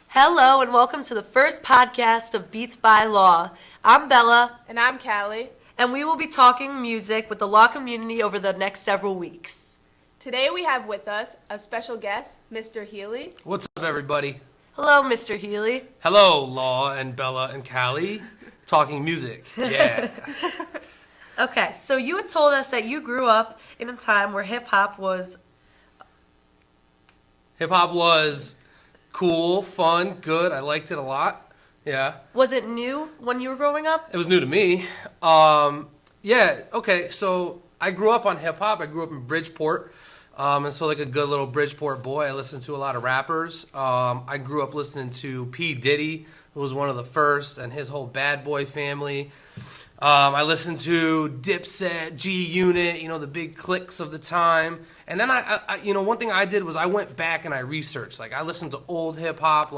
Hello and welcome to the first podcast of Beats by Law. I'm Bella. And I'm Cali. And we will be talking music with the law community over the next several weeks. Today we have with us a special guest, Mr. Healy. What's up, everybody? Hello, Mr. Healy. Hello, Law and Bella and Cali. Talking music. Yeah. Okay, so you had told us that you grew up in a time where hip-hop was cool, fun, good. I liked it a lot. Yeah. Was it new when you were growing up? It was new to me. Okay, so I grew up on hip-hop. I grew up in Bridgeport. And so like a good little Bridgeport boy, I listened to a lot of rappers. I grew up listening to P. Diddy, who was one of the first, and his whole Bad Boy family. I listened to Dipset, G-Unit, the big cliques of the time. And then I one thing I did was I went back and I researched. Like, I listened to old hip-hop,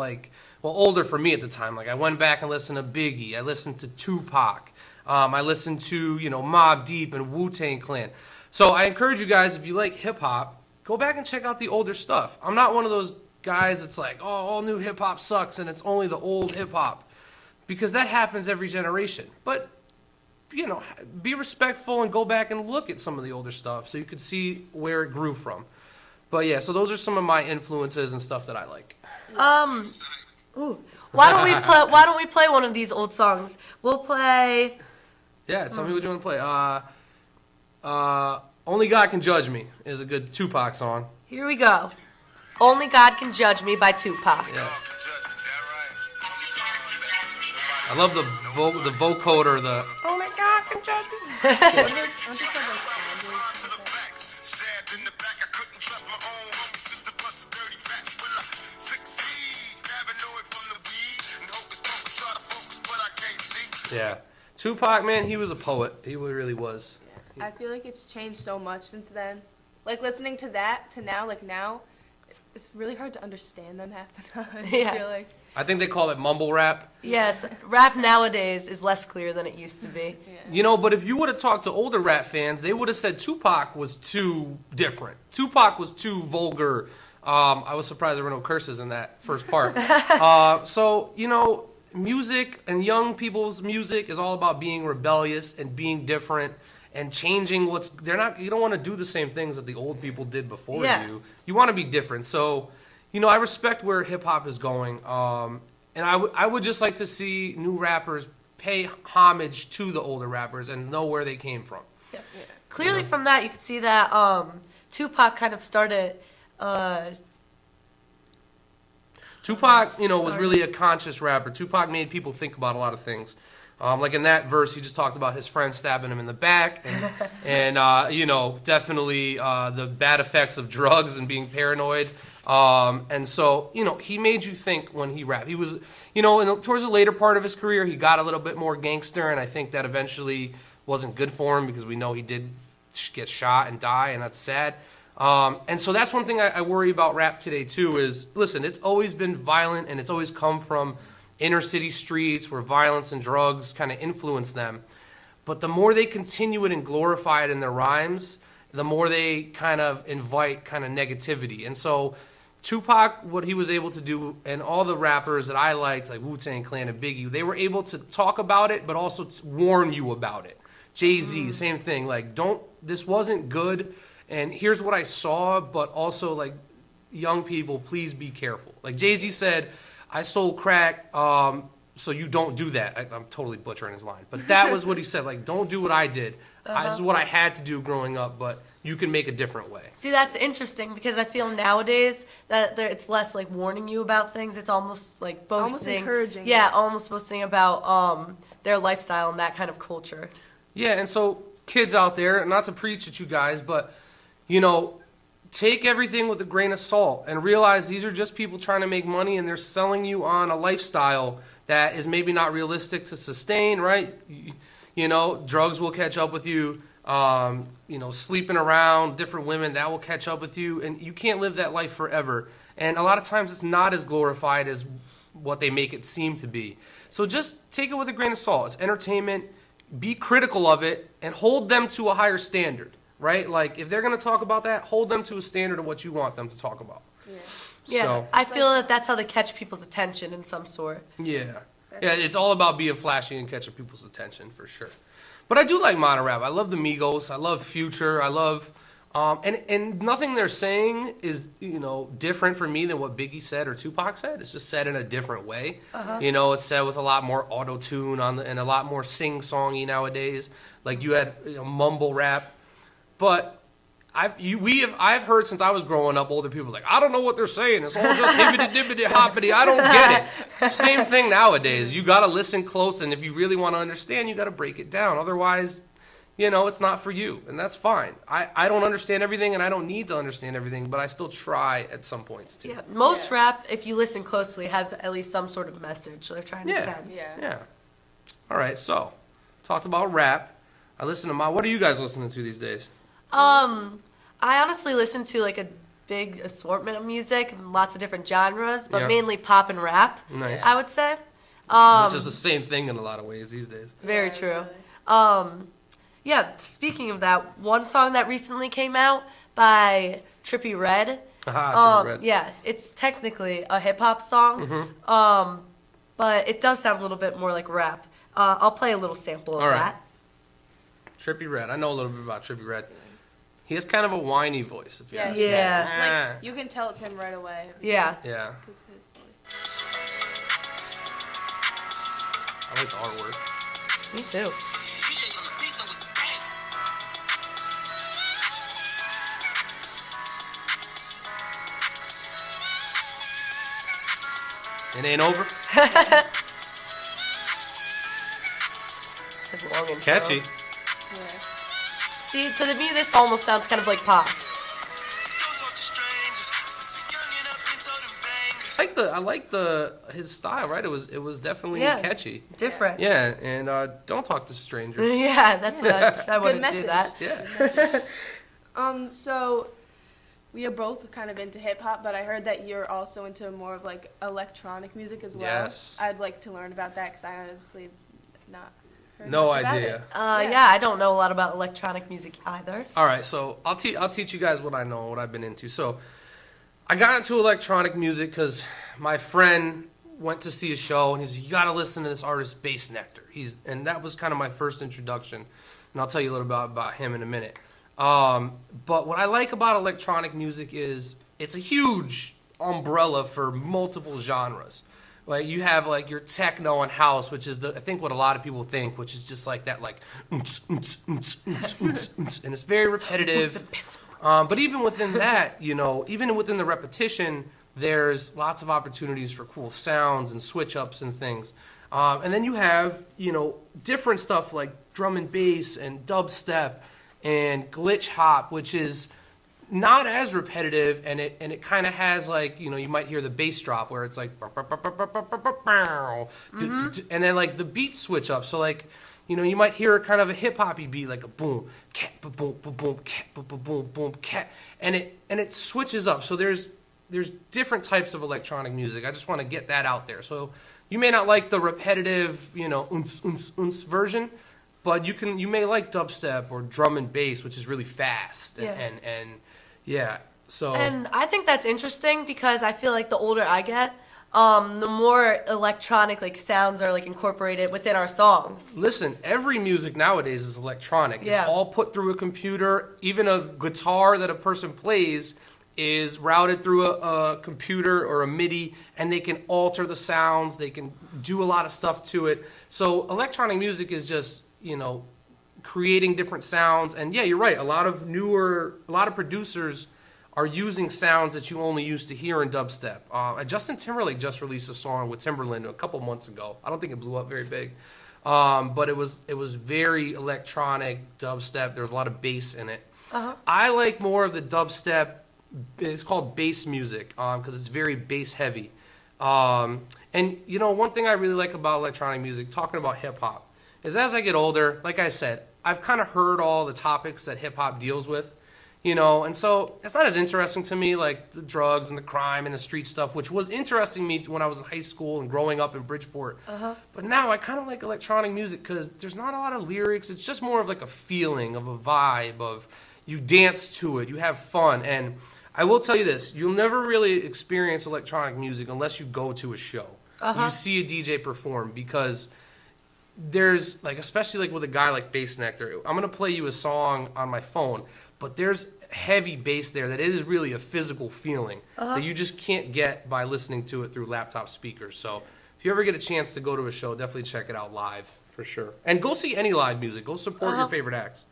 older for me at the time. Like, I went back and listened to Biggie. I listened to Tupac. I listened to, Mobb Deep and Wu-Tang Clan. So I encourage you guys, if you like hip-hop, go back and check out the older stuff. I'm not one of those guys that's like, oh, all new hip-hop sucks and it's only the old hip-hop. Because that happens every generation. But be respectful and go back and look at some of the older stuff so you can see where it grew from. But yeah, so those are some of my influences and stuff that I like. Why don't we play one of these old songs? We'll play. Yeah, tell me what you want to play. Only God Can Judge Me is a good Tupac song. Here we go. Only God Can Judge Me by Tupac. Yeah. I love the vocoder, the Only God Can Judge Me. Yeah. Tupac, man, he was a poet. He really was. I feel like it's changed so much since then. Like, listening to that to now, it's really hard to understand them half the time. Yeah. I feel like. I think they call it mumble rap. Yes, rap nowadays is less clear than it used to be. Yeah. But if you would have talked to older rap fans, they would have said Tupac was too different. Tupac was too vulgar. I was surprised there were no curses in that first part. Music and young people's music is all about being rebellious and being different and changing you don't want to do the same things that the old people did before you. You want to be different. So, I respect where hip hop is going. And I would just like to see new rappers pay homage to the older rappers and know where they came from. Yeah. Clearly from that you could see that Tupac kind of started Tupac, was really a conscious rapper. Tupac made people think about a lot of things. Like in that verse, he just talked about his friend stabbing him in the back and definitely the bad effects of drugs and being paranoid. And so, he made you think when he rapped. He was, towards the later part of his career, he got a little bit more gangster, and I think that eventually wasn't good for him because we know he did get shot and die, and that's sad. And so that's one thing I worry about rap today, too, is, listen, it's always been violent, and it's always come from inner city streets where violence and drugs kind of influence them. But the more they continue it and glorify it in their rhymes, the more they kind of invite kind of negativity. And so Tupac, what he was able to do, and all the rappers that I liked, like Wu-Tang Clan and Biggie, they were able to talk about it, but also warn you about it. Jay-Z, same thing. Like, this wasn't good, and here's what I saw, but also, like, young people, please be careful. Like Jay-Z said, I sold crack, so you don't do that. I'm totally butchering his line. But that was what he said. Like, don't do what I did. This is what I had to do growing up, but you can make a different way. See, that's interesting because I feel nowadays that it's less like warning you about things. It's almost like boasting. Almost encouraging. Yeah, almost boasting about their lifestyle and that kind of culture. Yeah, and so kids out there, not to preach at you guys, but, take everything with a grain of salt and realize these are just people trying to make money and they're selling you on a lifestyle that is maybe not realistic to sustain, right? Drugs will catch up with you. Sleeping around different women, that will catch up with you. And you can't live that life forever. And a lot of times it's not as glorified as what they make it seem to be. So just take it with a grain of salt. It's entertainment. Be critical of it and hold them to a higher standard, right? Like, if they're going to talk about that, hold them to a standard of what you want them to talk about. Yeah. Yeah, So I feel that that's how they catch people's attention in some sort. yeah, it's all about being flashy and catching people's attention for sure. But I do like modern rap. I love the Migos. I love Future. I love, and nothing they're saying is different for me than what Biggie said or Tupac said. It's just said in a different way. It's said with a lot more auto tune and a lot more sing songy nowadays. Like you had mumble rap, but I've heard since I was growing up older people like, I don't know what they're saying. It's all just hibbity dibbity hoppity. I don't get it. Same thing nowadays. You got to listen close, and if you really want to understand, you got to break it down. Otherwise, it's not for you, and that's fine. I don't understand everything, and I don't need to understand everything, but I still try at some points too. Yeah, most rap, if you listen closely, has at least some sort of message they're trying to send. Yeah. All right, so talked about rap. I listen to what are you guys listening to these days? I honestly listen to like a big assortment of music and lots of different genres, but Yeah. mainly pop and rap. Nice. I would say. Which is the same thing in a lot of ways these days. Very Yeah, true. really. Yeah, speaking of that, one song that recently came out by Trippie Redd. Trippie Redd. Yeah, it's technically a hip hop song, but it does sound a little bit more like rap. I'll play a little sample of All right. that. Trippie Redd. I know a little bit about Trippie Redd. He has kind of a whiny voice, if you Yeah. ask me. Yeah. Like you can tell it's him right away. Yeah. Yeah. 'Cause of his voice. I like the artwork. Me too. It ain't over. It's long intro. Catchy. Yeah. See, to me, this almost sounds kind of like pop. I like his style, right? It was definitely Yeah. catchy. Different. Yeah, and don't talk to strangers. Yeah, that's nuts. I wouldn't do message. that. Yeah. So we are both kind of into hip hop, but I heard that you're also into more of like electronic music as well. Yes. I'd like to learn about that because I honestly not heard No much about idea. it. Yeah, I don't know a lot about electronic music either. All right, so I'll teach you guys what I know, what I've been into. So I got into electronic music because my friend went to see a show, and he's like, you got to listen to this artist, Bass Nectar. And that was kind of my first introduction, and I'll tell you a little bit about him in a minute. But what I like about electronic music is it's a huge umbrella for multiple genres. Like you have like your techno and house, which is I think what a lot of people think, which is just like that, like oomps, oomps, oomps, oomps, oomps, oomps, and it's very repetitive. But even within that, even within the repetition, there's lots of opportunities for cool sounds and switch ups and things. And then you have different stuff like drum and bass and dubstep and glitch hop, which is not as repetitive, and it kind of has like you might hear the bass drop where it's like and then like the beats switch up. So like you might hear kind of a hip hoppy beat like a boom cat boom boom boom cat boom boom boom cat, and it switches up. So there's different types of electronic music. I just want to get that out there. So you may not like the repetitive uns version, but you may like dubstep or drum and bass, which is really fast and yeah. So And I think that's interesting because I feel like the older I get, the more electronic like sounds are like incorporated within our songs. listen, every music nowadays is electronic. Yeah. It's all put through a computer. Even a guitar that a person plays is routed through a computer or a MIDI, and they can alter the sounds. They can do a lot of stuff to it. So electronic music is just creating different sounds. And yeah, you're right. A lot of producers are using sounds that you only used to hear in dubstep. Justin Timberlake just released a song with Timberland a couple months ago. I don't think it blew up very big, but it was very electronic dubstep. There was a lot of bass in it. I like more of the dubstep. It's called bass music because it's very bass heavy. And one thing I really like about electronic music, talking about hip hop, is as I get older, like I said, I've kind of heard all the topics that hip hop deals with, and so it's not as interesting to me like the drugs and the crime and the street stuff, which was interesting to me when I was in high school and growing up in Bridgeport. But now I kind of like electronic music because there's not a lot of lyrics. It's just more of like a feeling, of a vibe, of you dance to it, you have fun. And I will tell you this: you'll never really experience electronic music unless you go to a show. You see a DJ perform, because there's like, especially like with a guy like Bass Nectar, I'm gonna play you a song on my phone, but there's heavy bass there that it is really a physical feeling that you just can't get by listening to it through laptop speakers. So if you ever get a chance to go to a show, definitely check it out live for sure, and go see any live music. Go support your favorite acts.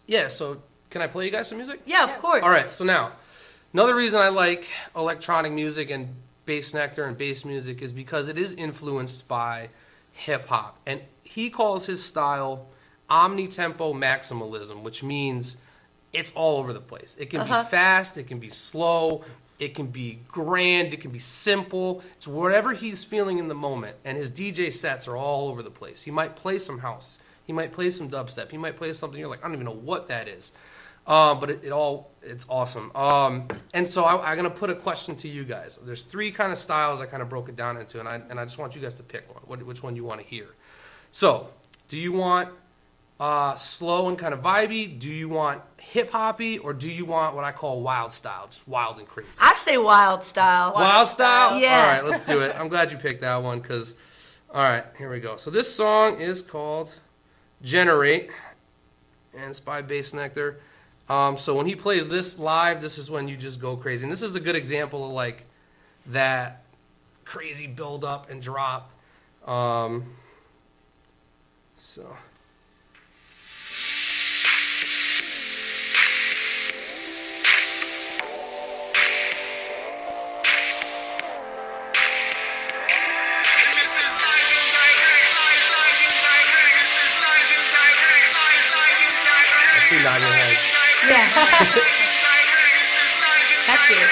Yeah. So can I play you guys some music? Yeah, of course. All right. So now, another reason I like electronic music and Bass Nectar and bass music is because it is influenced by hip hop, and he calls his style omni-tempo maximalism, which means it's all over the place. It can be fast, it can be slow, it can be grand, it can be simple. It's whatever he's feeling in the moment, and his DJ sets are all over the place. He might play some house, he might play some dubstep, he might play something you're like, I don't even know what that is. But it's awesome. And so I'm going to put a question to you guys. There's 3 kind of styles I kind of broke it down into, and I just want you guys to pick one, which one you want to hear. So, do you want slow and kind of vibey? Do you want hip-hoppy? Or do you want what I call wild style, just wild and crazy? I say wild style. Wild style? Yes. All right, let's do it. I'm glad you picked that one, because, all right, here we go. So this song is called Generate, and it's by Bass Nectar. So when he plays this live, this is when you just go crazy. And this is a good example of like that crazy build up and drop. So. I see nod your head. Yeah. That's it.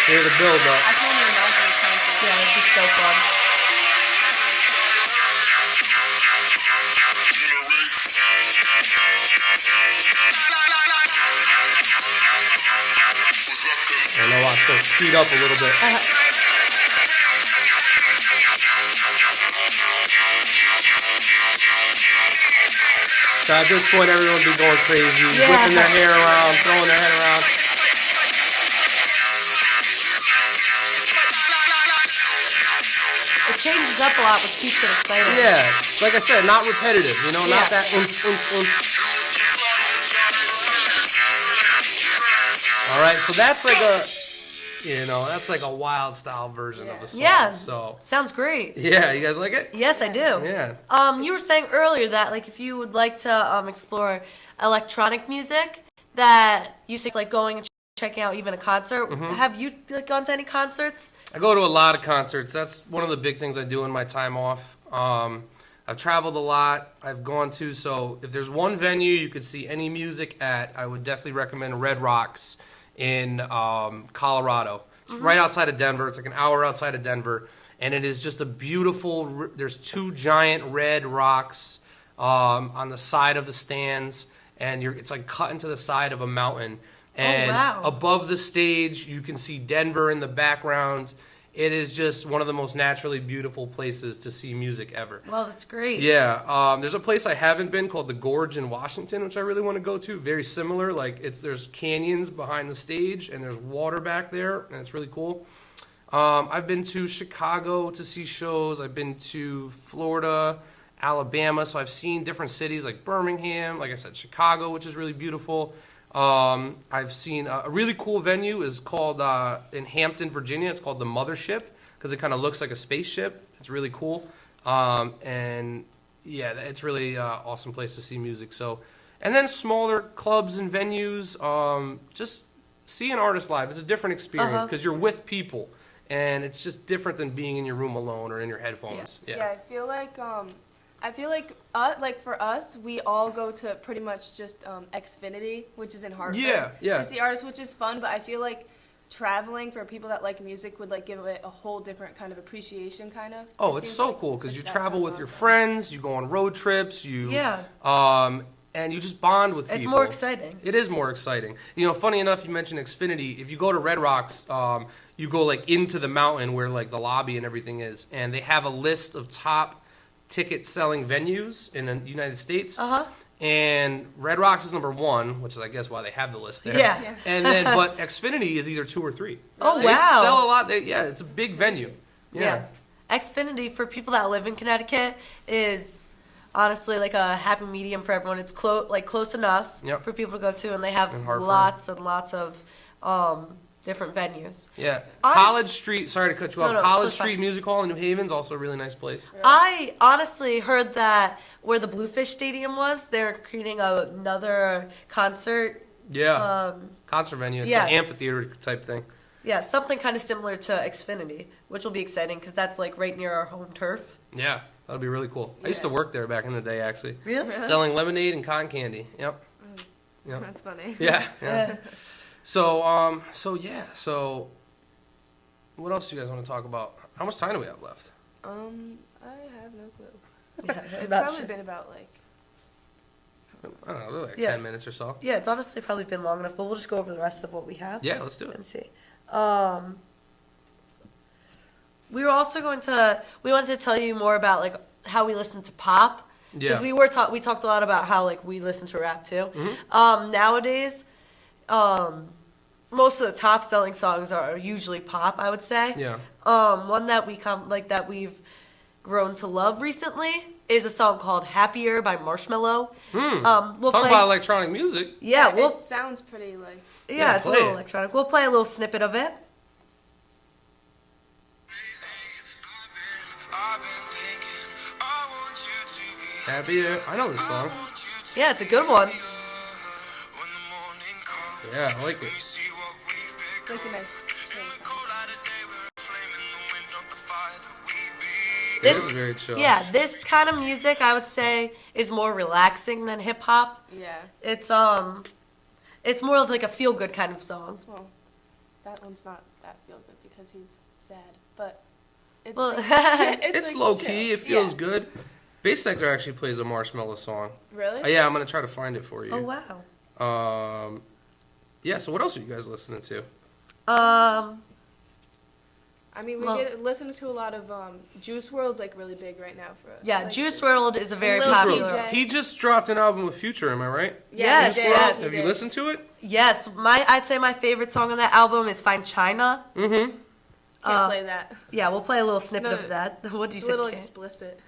Hear the build up. I can only imagine it sounds like. Yeah, this is so fun. And I'll watch those speed up a little bit. So at this point, everyone will be going crazy, whipping their hair around, throwing their head around. It changes up a lot, which keeps it exciting. Yeah, like I said, not repetitive, not that All right, so that's like a wild style version of the song. Yeah. So Sounds great. yeah, you guys like it? Yes, I do. Yeah. You were saying earlier that like if you would like to explore electronic music, that you say like going and checking out even a concert. Have you like gone to any concerts? I go to a lot of concerts. That's one of the big things I do in my time off. I've traveled a lot. I've gone to, so if there's one venue you could see any music at, I would definitely recommend Red Rocks in Colorado. It's right outside of Denver. It's like an hour outside of Denver. And it is just a beautiful, there's 2 giant red rocks on the side of the stands. And it's like cut into the side of a mountain. And above the stage, you can see Denver in the background. It is just one of the most naturally beautiful places to see music ever. Well, that's great. Yeah, there's a place I haven't been called the Gorge in Washington, which I really want to go to. Very similar, like there's canyons behind the stage and there's water back there, and it's really cool. I've been to Chicago to see shows. I've been to Florida, Alabama, so I've seen different cities like Birmingham, like I said, Chicago, which is really beautiful. I've seen a really cool venue is called in Hampton, Virginia. It's called the Mothership because it kind of looks like a spaceship. It's really cool, and yeah, it's really awesome place to see music. So, and then smaller clubs and venues. Just see an artist live. It's a different experience because you're with people, and it's just different than being in your room alone or in your headphones. Yeah, I feel like for us, we all go to pretty much just Xfinity, which is in Hartford. Yeah. To see artists, which is fun, but I feel like traveling for people that like music would like give it a whole different kind of appreciation, kind of. Oh, it's so cool because you travel with your friends, you go on road trips, and you just bond with people. It's more exciting. It is more exciting. You know, funny enough, you mentioned Xfinity. If you go to Red Rocks, you go like into the mountain where like the lobby and everything is, and they have a list of top ticket selling venues in the United States. And Red Rocks is number 1, which is I guess why they have the list there. Yeah. And then, but Xfinity is either 2 or 3. Oh, They wow. sell a lot. It's a big venue. Yeah. Xfinity, for people that live in Connecticut, is honestly like a happy medium for everyone. It's close enough for people to go to, and they have lots and lots of different venues. Yeah. College Street, sorry to cut you off. No, College Street Music Hall in New Haven's also a really nice place. I honestly heard that where the Bluefish Stadium was, they're creating another concert. Yeah. Concert venue. It's an amphitheater type thing. Yeah, something kind of similar to Xfinity, which will be exciting because that's like right near our home turf. Yeah, that'll be really cool. I used to work there back in the day, actually. Really? Selling lemonade and cotton candy. Yep. That's funny. Yeah. So, what else do you guys want to talk about? How much time do we have left? I have no clue. Yeah, It's probably been about like. I don't know, like 10 minutes or so. Yeah, it's honestly probably been long enough, but we'll just go over the rest of what we have. Yeah, let's do it. And see. We were also we wanted to tell you more about like how we listen to pop. Because we talked a lot about how like we listen to rap too. Nowadays, most of the top selling songs are usually pop, I would say. Yeah. One that we've grown to love recently is a song called "Happier" by Marshmello. We'll Talk about electronic music. Yeah, it sounds pretty like. Yeah, it's a little electronic. We'll play a little snippet of it. Happier. I know this song. Yeah, it's a good one. Yeah, I like it. It's like a nice. This is very chill. Yeah, this kind of music I would say is more relaxing than hip hop. Yeah. It's more of like a feel good kind of song. Well, that one's not that feel good because he's sad, but it's it's like low chill. key. It feels good. Bass Sector actually plays a Marshmello song. Really? Yeah, I'm gonna try to find it for you. Oh wow. Yeah. So what else are you guys listening to? I mean, we get listening to a lot of Juice WRLD's like really big right now for us. Yeah, like, Juice WRLD is a very Lil popular. CJ. He just dropped an album with Future. Am I right? Yes, he did. yes. Have you listened to it? Yes, I'd say my favorite song on that album is "Find China." Can't play that. Yeah, we'll play a little snippet No, of that. What do you It's say? a little Kate? explicit.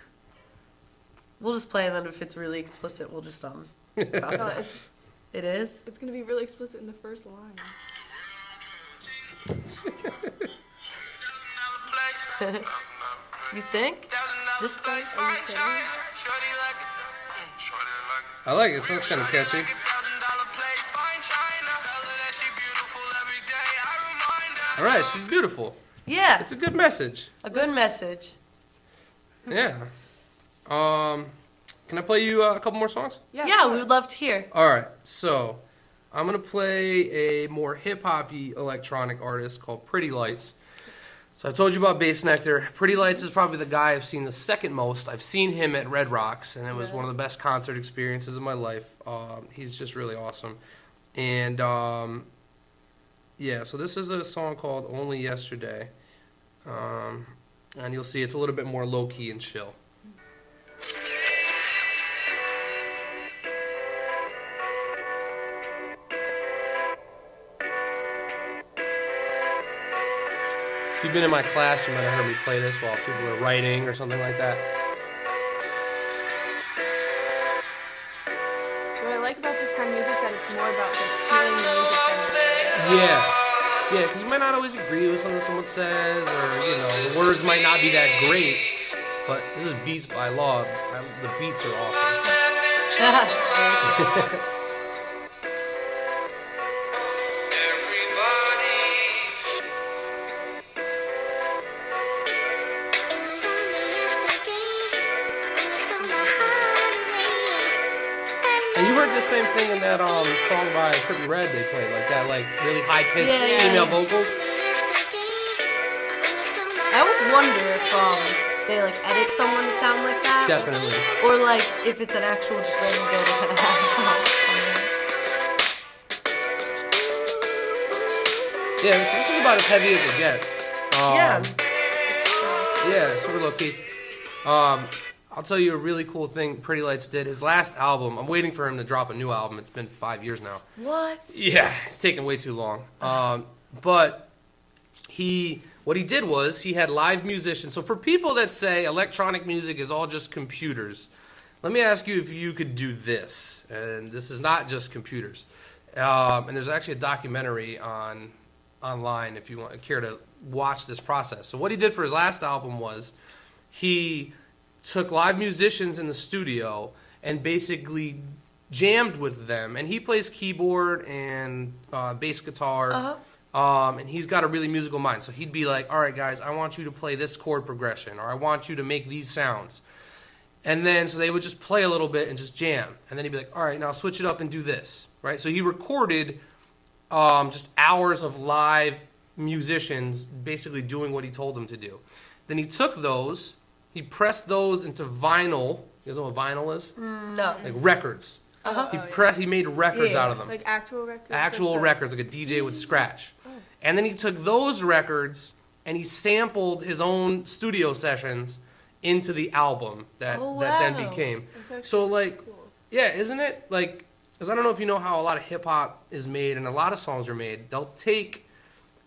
We'll just play it, and then if it's really explicit, we'll just drop it. It is. It's gonna be really explicit in the first line. You think? This place? Are you kidding? I like it. It sounds kind of catchy. All right, she's beautiful. Yeah, It's a good message. a good message. Yeah. Can I play you a couple more songs? Yeah, we would love to hear. All right. So I'm gonna play a more hip hoppy electronic artist called Pretty Lights. So I told you about Bass Nectar. Pretty Lights is probably the guy I've seen the second most. I've seen him at Red Rocks, and it was one of the best concert experiences of my life. He's just really awesome. And yeah, so this is a song called Only Yesterday. And you'll see it's a little bit more low-key and chill. If you've been in my class, you might have heard me play this while people were writing or something like that. What I like about this kind of music that it's more about like feeling the music than Yeah, because you might not always agree with something someone says, or, you know, the words might not be that great, but this is Beats by Law. The beats are awesome. And you heard the same thing in that song by Trippie Redd they played, like that, like really high-pitched female vocals. I would wonder if they like edit someone to sound like that. Definitely. Or like if it's an actual just random girl that kind of has Yeah, this is about as heavy as it gets. Yeah, super low key. I'll tell you a really cool thing Pretty Lights did. His last album, I'm waiting for him to drop a new album. It's been 5 years now. What? Yeah, it's taken way too long. But what he did was he had live musicians. So for people that say electronic music is all just computers, let me ask you if you could do this. And this is not just computers. And there's actually a documentary online if you care to watch this process. So what he did for his last album was he took live musicians in the studio and basically jammed with them. And he plays keyboard and bass guitar. And he's got a really musical mind. So he'd be like, all right, guys, I want you to play this chord progression, or I want you to make these sounds. And then, so they would just play a little bit and just jam. And then he'd be like, all right, now switch it up and do this, right? So he recorded just hours of live musicians basically doing what he told them to do. Then he took those, he pressed those into vinyl. You guys know what vinyl is? No. Like records. He made records out of them. Like actual records? Actual records, like a DJ would scratch. And then he took those records and he sampled his own studio sessions into the album that then became. So, like, cool. Yeah, isn't it? Like, because I don't know if you know how a lot of hip-hop is made and a lot of songs are made. They'll take,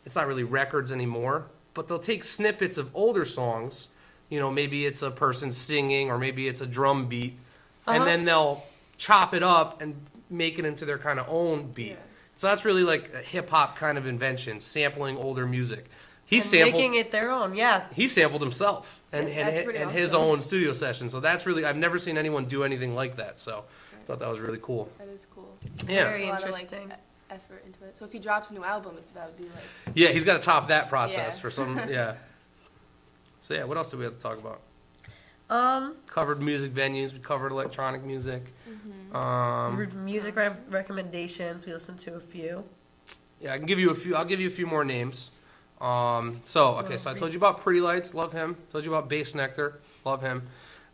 it's not really records anymore, but they'll take snippets of older songs. You know, maybe it's a person singing or maybe it's a drum beat. And then they'll chop it up and make it into their kind of own beat. Yeah. So that's really like a hip-hop kind of invention, sampling older music. Making it their own, yeah. He sampled himself and his own studio session. So that's really, I've never seen anyone do anything like that. So I thought that was really cool. That is cool. Yeah. Very interesting. Of, like, effort into it. So if he drops a new album, it's about to be like... Yeah, he's got to top that process for some, So yeah, what else do we have to talk about? Covered music venues. We covered electronic music. Music recommendations. We listened to a few. Yeah, I can give you a few. I'll give you a few more names. So I told you about Pretty Lights. Love him. Told you about Bass Nectar. Love him.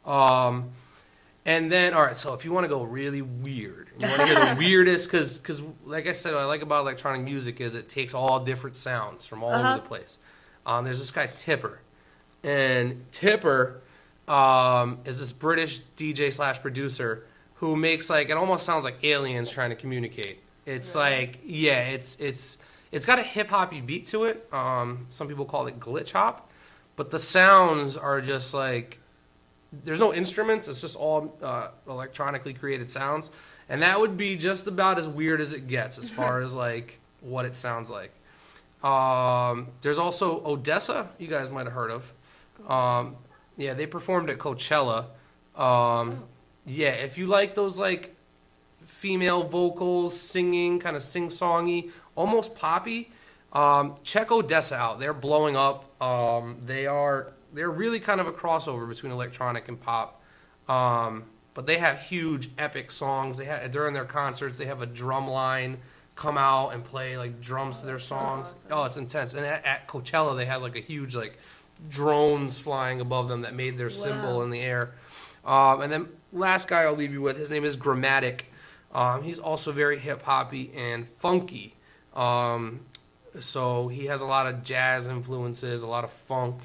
And then, all right, so if you want to go really weird, you want to hear the weirdest, because like I said, what I like about electronic music is it takes all different sounds from all over the place. There's this guy, Tipper. And Tipper is this British DJ / producer who makes, like, it almost sounds like aliens trying to communicate. It's like, it's got a hip-hoppy beat to it. Some people call it glitch hop. But the sounds are just like, there's no instruments. It's just all electronically created sounds. And that would be just about as weird as it gets as far as, like, what it sounds like. There's also Odessa, you guys might have heard of. Yeah, they performed at Coachella. Yeah, if you like those, like, female vocals, singing, kind of sing-songy, almost poppy, check Odessa out. They're blowing up. They're really kind of a crossover between electronic and pop. But they have huge, epic songs. During their concerts, they have a drum line come out and play, like, drums to their songs. Awesome. Oh, it's intense. And at Coachella, they had, like, a huge, like, drones flying above them that made their symbol in the air. And then last guy I'll leave you with, his name is Grammatic. He's also very hip-hoppy and funky. So he has a lot of jazz influences, a lot of funk.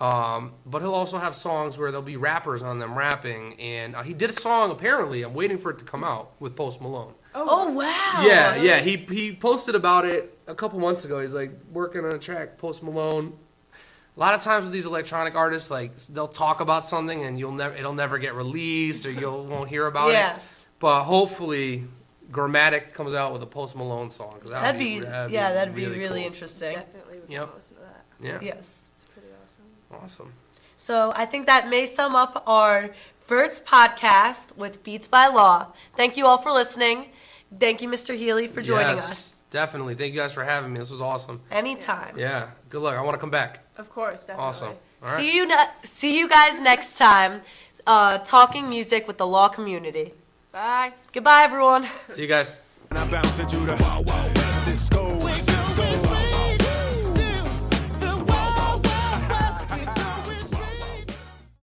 But he'll also have songs where there'll be rappers on them rapping. And he did a song, apparently, I'm waiting for it to come out, with Post Malone. Oh, wow. Yeah. He posted about it a couple months ago. He's, like, working on a track, Post Malone. A lot of times with these electronic artists, like, they'll talk about something and it'll never get released or you won't hear about it. But hopefully, Grammatic comes out with a Post Malone song. That'd be really cool. Interesting. Definitely would want to listen to that. Yeah. Yes. It's pretty awesome. Awesome. So I think that may sum up our first podcast with Beats by Law. Thank you all for listening. Thank you, Mr. Healy, for joining us. Definitely. Thank you guys for having me. This was awesome. Anytime. Yeah. Good luck. I want to come back. Of course, definitely. Awesome. All right. See you guys next time, talking music with the law community. Bye. Goodbye, everyone. See you guys.